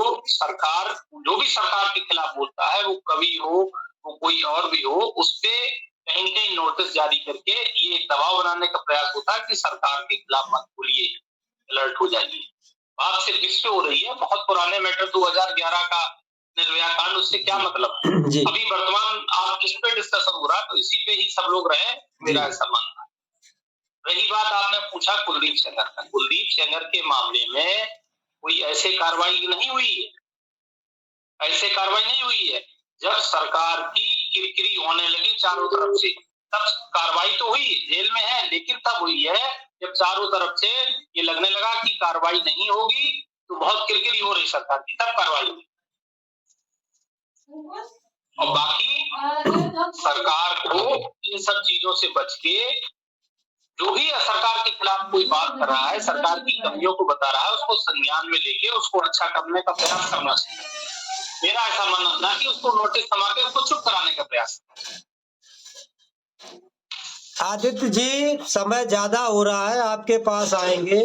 भी सरकार के खिलाफ बोलता है, वो कवि हो, वो कोई और भी हो, उस पे कहीं न कहीं नोटिस जारी करके ये दबाव बनाने का प्रयास होता है कि सरकार के खिलाफ मत बोलिए, अलर्ट हो जाइए। बात सिर्फ इस पे हो रही है। बहुत पुराने मैटर 2011 का निर्भया कांड, उससे क्या मतलब है? अभी वर्तमान आप किस पे डिस्कशन हो रहा है, तो इसी पे ही सब लोग रहे, मेरा ऐसा मानना है। रही बात आपने पूछा कुलदीप सेंगर का, कुलदीप सेंगर के मामले में कोई ऐसे कार्रवाई नहीं हुई है। जब सरकार की किरकिरी होने लगी चारों तरफ से, तब कार्रवाई तो हुई, जेल में है, लेकिन तब हुई है जब चारों तरफ से ये लगने लगा कि कार्रवाई नहीं होगी, तो बहुत किरकिरी हो रही सरकार की, तब कार्रवाई हुई। और बाकी सरकार को इन सब चीजों से बच के, जो भी सरकार के खिलाफ कोई बात कर रहा है, सरकार की कमियों को बता रहा है, उसको संज्ञान में लेके उसको अच्छा करने का प्रयास करना चाहिए। मेरा ऐसा मानना है कि उसको नोटिस थमा के उसको चुप कराने का प्रयास। आदित्य जी, समय ज्यादा हो रहा है, आपके पास आएंगे।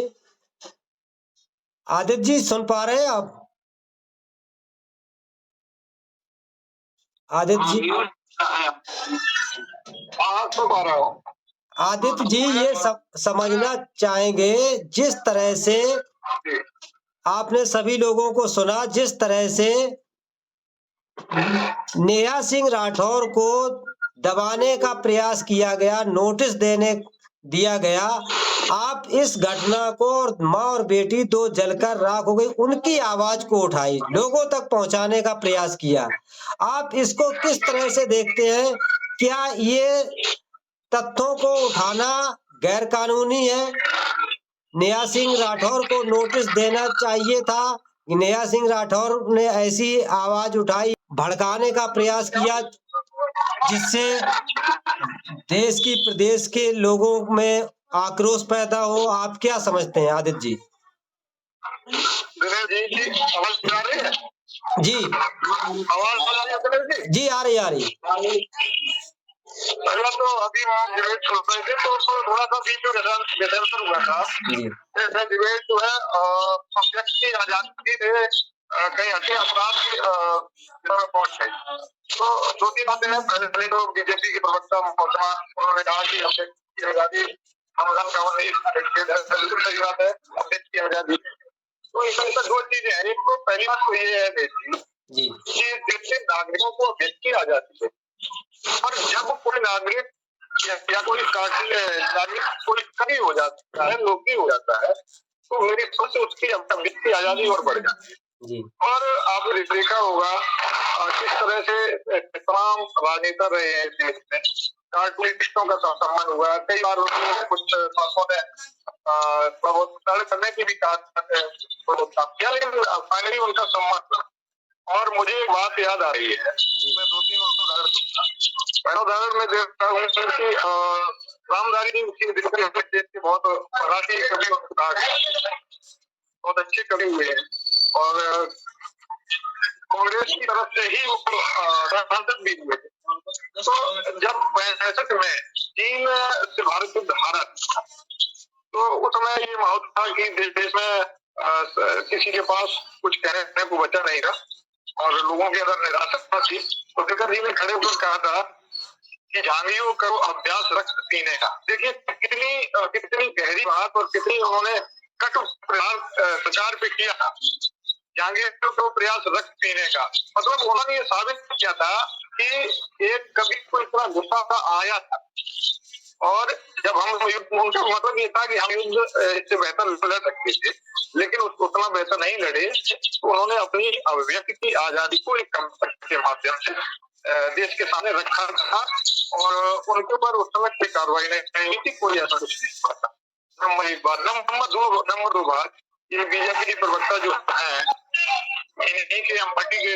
आदित्य जी, सुन पा रहे हैं आप? आदित्य जी, आदित्य जी, ये समझना चाहेंगे, जिस तरह से आपने सभी लोगों को सुना, जिस तरह से नेहा सिंह राठौर को दबाने का प्रयास किया गया, नोटिस दिया गया, आप इस घटना को, और माँ और बेटी दो जलकर राख हो गई, उनकी आवाज को उठाई, लोगों तक पहुंचाने का प्रयास किया। आप इसको किस तरह से देखते हैं? क्या ये तथ्यों को उठाना गैर कानूनी है? नेहा सिंह राठौर को नोटिस देना चाहिए था। नेहा सिंह राठौर ने ऐसी आवाज उठाई, भड़काने का प्रयास किया, जिससे देश की, प्रदेश के लोगों में आक्रोश पैदा हो। आप क्या समझते हैं आदित्य जी? जी, जी, आ रही। पहला तो अभी हम डिबेट सुन रहे थे, तो थोड़ा सा बीच में डिसर्शन हुआ था। जैसे डिबेट जो है सब्जेक्ट की आजादी से कहीं हटे अपराध पहुंच गई। तो दो तीन बातें हैं। पहले तो बीजेपी के प्रवक्ता उन्होंने कहा कि अध्यक्ष की आजादी बिल्कुल सही बात है, अध्यक्ष की आजादी। तो इसमें दो चीजें हैं। एक तो पहली बात तो ये है कि देश के नागरिकों को अध्यक्ष की आजादी है, और जब कोई नागरिक या कोई नागरिक कोई कभी हो जाता है, लोभी हो जाता है, तो मेरी सोच से उसकी व्यक्ति आजादी और बढ़ जाती है। और आपने देखा होगा किस तरह से तमाम राजनेता रहे हैं देश में, कार्टूनिस्टों का सम्मान हुआ, कई बार कुछ संस्थाओं ने करने की भी किया, लेकिन फाइनली उनका सम्मान। और मुझे एक बात याद आ रही है, मैं दो तीन उदाहरण दूंगा। पहला उदाहरण मैं देखता हूँ कि रामधारी जी उसी देश के बहुत राष्ट्रीय कवि बहुत अच्छे कवि हुए हैं और कांग्रेस की तरफ से ही वो सांसद भी हुए थे। तो जब 65 में चीन से भारत युद्ध हारा तो उस समय ये माहौल था कि देश में किसी के पास कुछ कहने को बचा नहीं था और लोगों के अंदर निराशा थी। तो शेखर जी ने खड़े होकर कहा था कि जहांगीरों करो अभ्यास रक्त पीने का। देखिए कितनी गहरी बात और कितनी उन्होंने कटु प्रचार पे किया था जहांगीर को प्रयास रक्त पीने का। मतलब उन्होंने ये साबित किया था कि एक कवि को इतना गुस्सा आया था और जब हम उनका मतलब ये था कि हम युद्ध इससे बेहतर लड़ सकते थे लेकिन उसको उतना बेहतर नहीं लड़े। तो उन्होंने अपनी अभिव्यक्ति की आजादी को एक कंपनी के माध्यम से देश के सामने रखा था और उनके ऊपर उस समय कोई कार्रवाई नहीं थी, कोई ऐसा कुछ नहीं हुआ था। नंबर दो बात, ये बीजेपी के प्रवक्ता जो है इन्हीं के पार्टी के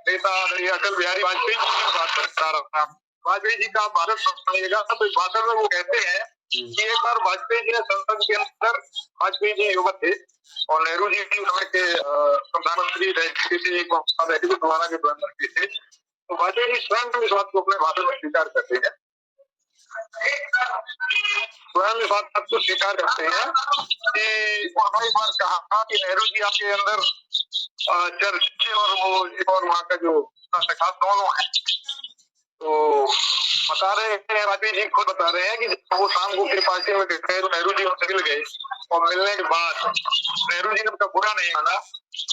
नेता अटल बिहारी वाजपेयी जी की बात करता रहा। वाजपेयी जी का भारत सुनिएगा तो भाषण में वो कहते हैं कि एक बार वाजपेयी जी ने संसद के अंदर, वाजपेयी जी युवक थे और नेहरू जी भी समय के प्रधानमंत्री रहे के प्रधानमंत्री थे। तो वाजपेयी जी स्वयं इस बात को अपने भाषण में स्वीकार करते हैं, स्वयं इस बात को स्वीकार करते हैं कि उन्होंने एक बार कहा कि नेहरू जी आपके अंदर चर्चे और वो और वहाँ का जो दोनों है। तो बता रहे हैं वाजपेयी जी खुद बता रहे हैं कि वो शाम को पार्टी में गए तो नेहरू जी उनसे मिल गए और मिलने के बाद नेहरू जी ने उनका बुरा नहीं माना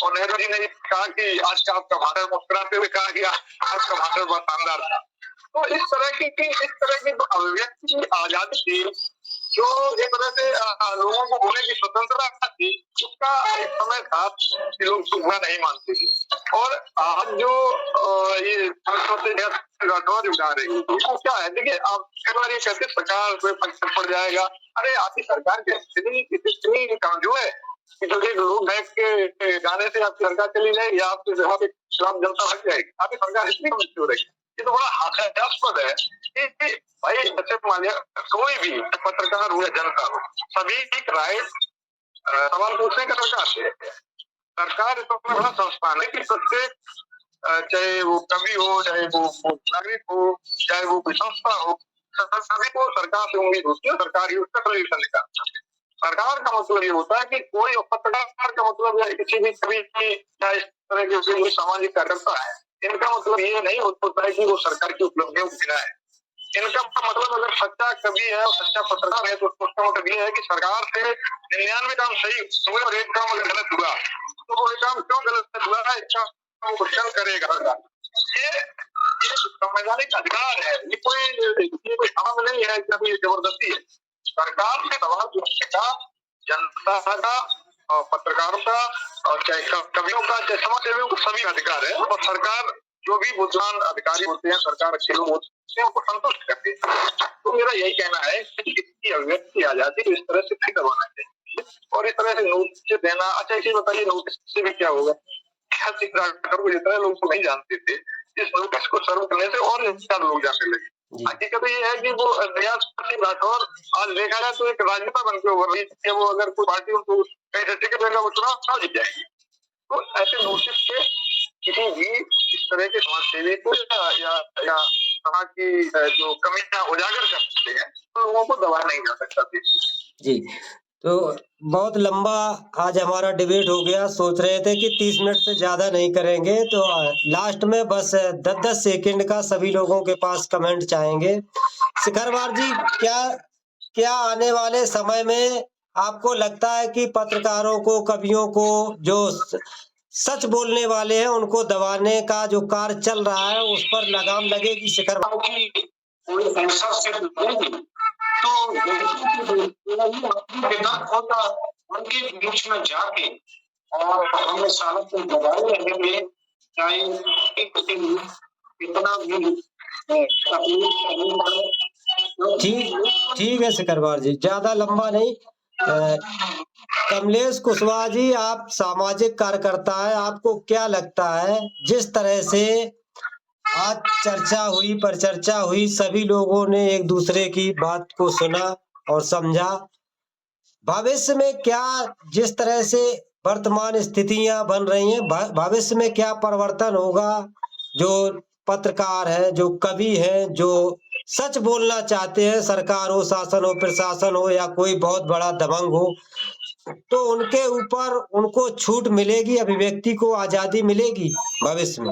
और नेहरू जी ने कहा कि आज का आपका भाषण, मुस्कुराते हुए कहा कि आज का भाषण बहुत शानदार था। तो इस तरह की जो अभिव्यक्ति की आजादी थी, जो एक तरह से लोगों को बोलने की स्वतंत्रता थी, उसका एक समय था कि लोग बुरा नहीं मानते थे। और आज जो ये राठौर उठा रही है वो क्या है, देखिए आप कई बार ये कहते सरकार पड़ जाएगा। अरे आपकी सरकार कितनी कमजोर है कि जो एक लोग बैठ के गाने से आपकी सरकार चली जाएगी या आपके खिलाफ जनता लग जाएगी, आपकी सरकार इतनी कमजोर है। ये तो बड़ा हास्यास्पद है कि भाई जैसे मानिए कोई भी पत्रकार हो या जनता हो, सभी एक राय सवाल पूछने का अधिकार है। सरकार तो अपना बड़ा संस्थान है कि प्रत्येक चाहे वो कवि हो, चाहे वो नागरिक हो, चाहे वो कोई संस्था हो, सभी को सरकार से उम्मीद होती है, सरकार ही उसका सोल्यूशन निकालता है। सरकार का मतलब ये होता है कि कोई पत्रकार का मतलब किसी भी कवि की या इस तरह के सामाजिक कार्यकर्ता है, इनका मतलब ये नहीं होता है कि वो सरकार की उपलब्धियों को गिनाए। इनका मतलब अगर सच्चा कवि है और सच्चा पत्रकार है तो उसका मतलब ये है कि सरकार से 99 काम सही हुए और एक काम अगर गलत हुआ तो वो काम क्यों गलत हुआ है इसका वो क्वेश्चन करेगा। ये संवैधानिक अधिकार है, ये कोई काम नहीं है, कोई जबरदस्ती है। सरकार से सवाल पूछने का जनता का और पत्रकारों का और चाहे कवियों का चाहे समाजसेवियों का सभी अधिकार है और सरकार जो भी बुद्धिमान अधिकारी होते हैं, सरकार अच्छे लोग होते हैं, उनको संतुष्ट करते हैं। तो मेरा यही कहना है कि इसकी अभिव्यक्ति आजादी तो इस तरह से नहीं करवाना चाहिए और इस तरह से नोटिस देना। अच्छा इसे बताइए नोटिस से भी क्या होगा, क्या जितना लोग तो नहीं जानते थे, इस नोटिस को सर्व करने से और ज्यादा लोग जानने लगे। हकीकत ये है कि वो राठौर आज देखा जाए तो एक राजनेता बन के उभर रही है। वो अगर कोई पार्टी उनको कहीं से टिकट देगा वो चुनाव जीत जाएगी। तो ऐसे नोटिस से किसी भी इस तरह के समाज सेवी को या समाज की जो कमियां उजागर कर सकते हैं तो लोगों को दबाया नहीं जा सकता जी। तो बहुत लंबा आज हमारा डिबेट हो गया, सोच रहे थे कि 30 मिनट से ज्यादा नहीं करेंगे, तो लास्ट में बस 10-10 सेकंड का सभी लोगों के पास कमेंट चाहेंगे। शिखरवार जी, क्या आने वाले समय में आपको लगता है कि पत्रकारों को, कवियों को, जो सच बोलने वाले हैं उनको दबाने का जो कार्य चल रहा है उस पर लगाम लगेगी? शिखरवार तो उनके बीच में जाके और हमें सालों को दबाए रहेंगे, चाहे इतना भी ठीक है शिखरवार जी, ज्यादा लंबा नहीं। कमलेश कुशवाहा जी, आप सामाजिक कार्यकर्ता है, आपको क्या लगता है जिस तरह से आज चर्चा हुई, परिचर्चा हुई, सभी लोगों ने एक दूसरे की बात को सुना और समझा। भविष्य में क्या, जिस तरह से वर्तमान स्थितियां बन रही हैं, भविष्य में क्या परिवर्तन होगा, जो पत्रकार है, जो कवि है, जो सच बोलना चाहते हैं, सरकार हो, शासन हो, प्रशासन हो या कोई बहुत बड़ा दबंग हो, तो उनके ऊपर उनको छूट मिलेगी, अभिव्यक्ति को आजादी मिलेगी भविष्य में।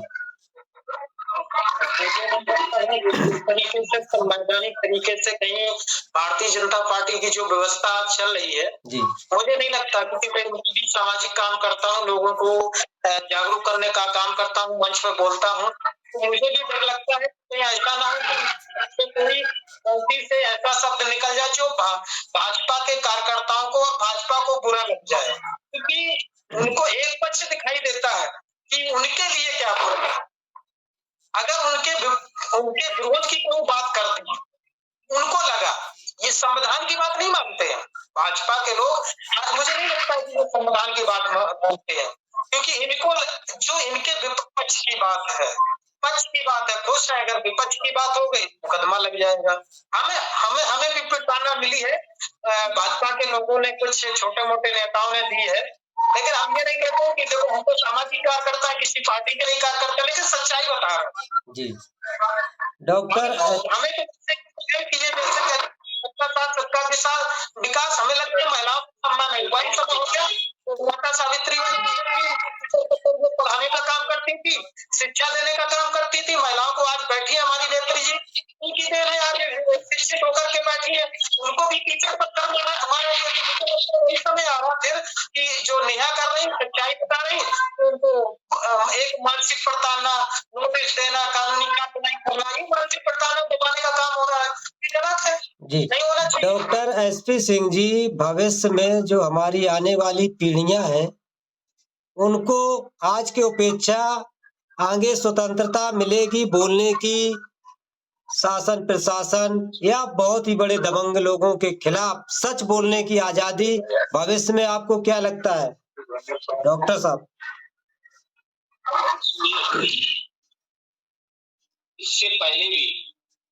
जिस तरीके से संवैधानिक तरीके से कहीं भारतीय जनता पार्टी की जो व्यवस्था चल रही है जी, मुझे नहीं लगता, क्योंकि मैं भी सामाजिक काम करता हूँ, लोगों को जागरूक करने का काम करता हूँ, मंच पर बोलता हूँ, तो मुझे भी डर लगता है कि ऐसा ना हो कि कोई गलती से ऐसा शब्द निकल जाए जो भाजपा के कार्यकर्ताओं को और भाजपा को बुरा लग जाए, क्योंकि उनको एक पक्ष दिखाई देता है कि उनके लिए क्या बुरा। अगर उनके विरोध की कोई बात कर दी, उनको लगा ये संविधान की बात नहीं मानते हैं भाजपा के लोग, मुझे नहीं लगता कि वो संविधान की बात मानते हैं, क्योंकि इनको जो इनके विपक्ष की बात है, पक्ष की बात है, खुश है, अगर विपक्ष की बात हो गई मुकदमा लग जाएगा। हमें भी प्रेरणा मिली है, भाजपा के लोगों ने, कुछ छोटे मोटे नेताओं ने दी है, लेकिन हम ये नहीं कहते हैं कि देखो हमको सामाजिक कार्यकर्ता है, किसी पार्टी के नहीं कार्यकर्ता, लेकिन सच्चाई बता रहे हैं जी। डॉक्टर हमें सबका साथ सबका विकास, हमें लगता है महिलाओं को सम्मान नहीं, वही सब हो गया। तो माता सावित्री पढ़ाने का काम करती थी, शिक्षा देने का काम करती थी, महिलाओं को आज बैठी है हमारी नेत्री जी, उनकी देन है, आज शिक्षित होकर के बैठी है, उनको भी टीचर पर काम करना हमारे वही समय आ रहा फिर कि जो नेहा कर रही सच्चाई बता रही, तो उनको एक मानसिक प्रताड़ना, नोटिस देना, कानूनी कार्रवाई करना, ये मानसिक प्रताड़ना दबाने का काम हो रहा है, ये गलत है जी। डॉक्टर एसपी सिंह जी, भविष्य में जो हमारी आने वाली पीढ़ियां हैं, उनको आज की अपेक्षा आगे स्वतंत्रता मिलेगी बोलने की, शासन प्रशासन या बहुत ही बड़े दबंग लोगों के खिलाफ सच बोलने की आजादी भविष्य में आपको क्या लगता है डॉक्टर साहब? इससे पहले भी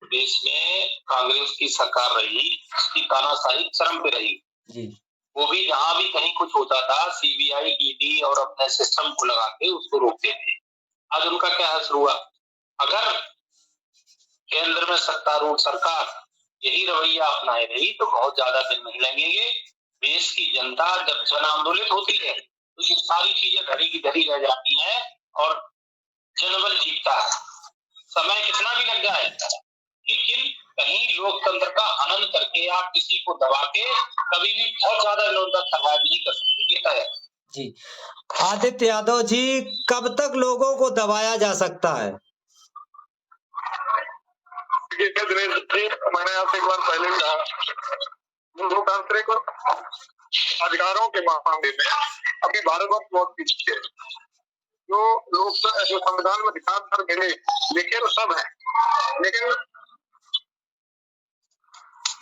देश में कांग्रेस की सरकार रही, उसकी तानाशाही चरम पे रही जी। वो भी जहां भी कहीं कुछ होता था सीबीआई ईडी और अपने सिस्टम को लगा के उसको रोकते थे। आज उनका क्या असर हुआ? अगर केंद्र में सत्तारूढ़ सरकार यही रवैया अपनाए रही तो बहुत ज्यादा दिन नहीं लगेंगे। देश की जनता जब जन आंदोलित होती है तो ये सारी चीजें धरी की धरी रह जाती हैं और जनबल जीतता है। समय कितना भी लग जाए, लेकिन कहीं लोकतंत्र का हनन करके आप किसी को दबा के कभी भी बहुत ज्यादा लोग तक सरवाइव नहीं कर सकते, ये तय है जी। आदित्य यादव जी, कब तक लोगों को दबाया जा सकता है? मैंने आपसे एक बार पहले भी कहा, लोकतांत्रिक अधिकारों के मामले में अभी भारतवर्ष बहुत पीछे है। जो संविधान में अधिकार मिले लिखे तो सब है, लेकिन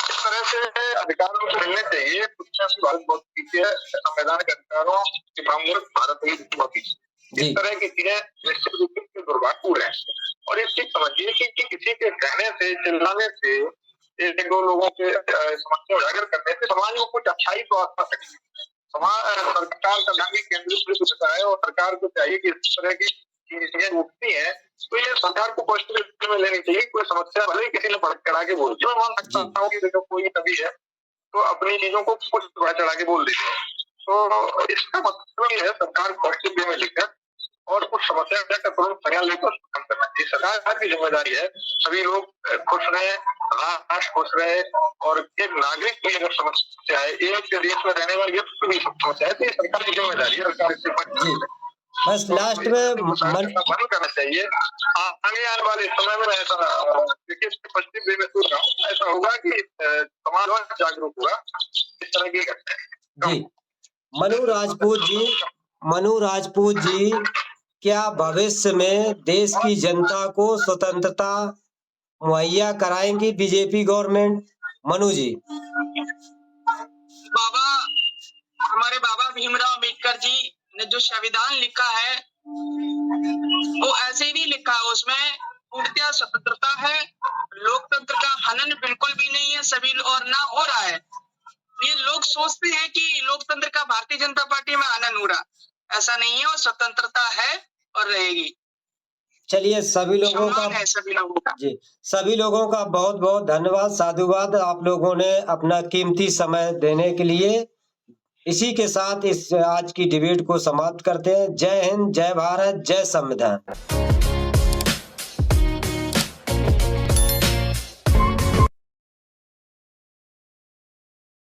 इस तरह से अधिकारों को मिलने चाहिए, भारत बहुत पीछे है। संवैधानिक अधिकारों के मामले में भारत बहुत पीछे। इस तरह की चीजें निश्चित रूप से दुर्भाग्यपूर्ण है और इसकी समझिए कि किसी के कहने से, चिल्लाने से, एक दो लोगों के समस्या उजागर करने से समाज में कुछ अच्छाई तो आ सकती है। सरकार का ध्यान केंद्रित होता है और सरकार को चाहिए कि इस तरह की चीजें उठती है तो ये सरकार को पॉजिटिव में लेनी चाहिए। कोई समस्या भले ही किसी ने बढ़ चढ़ा के बोल, मैं मान सकता हूँ कि देखो कोई नबी है तो अपनी चीजों को कुछ बढ़ चढ़ा के बोल देते हैं, तो इसका मतलब ये है सरकार पॉजिटिव वे में लेकर और कुछ समस्या का तुरंत संज्ञान लेकर खत्म करना चाहिए। सरकार की जिम्मेदारी है सभी लोग खुश रहे, राष्ट्र खुश रहे और एक नागरिक की अगर समस्या है, एक देश में रहने वाली भी समस्या है तो ये सरकार की जिम्मेदारी है। सरकार इससे बस लास्ट में बंद करना चाहिए। आगे आने वाले समय में ऐसा होगा कि समाज जागरूक होगा इस तरह की जी। मनु राजपूत जी, क्या भविष्य में देश की जनता को स्वतंत्रता मुहैया कराएंगी बीजेपी गवर्नमेंट? मनु जी, हमारे बाबा भीमराव अम्बेडकर जी ने जो संविधान लिखा है वो ऐसे ही नहीं लिखा है, उसमें पूर्णतः स्वतंत्रता है, लोकतंत्र का हनन बिल्कुल भी नहीं है सभी और ना हो रहा है। ये लोग सोचते हैं कि लोकतंत्र का भारतीय जनता पार्टी में हनन हो रहा, ऐसा नहीं है, और स्वतंत्रता है और रहेगी। चलिए सभी लोगों का है सभी लोगों का जी, सभी लोगों का बहुत बहुत धन्यवाद, साधुवाद, आप लोगों ने अपना कीमती समय देने के लिए। इसी के साथ इस आज की डिबेट को समाप्त करते हैं। जय हिंद, जय भारत, जय संविधान।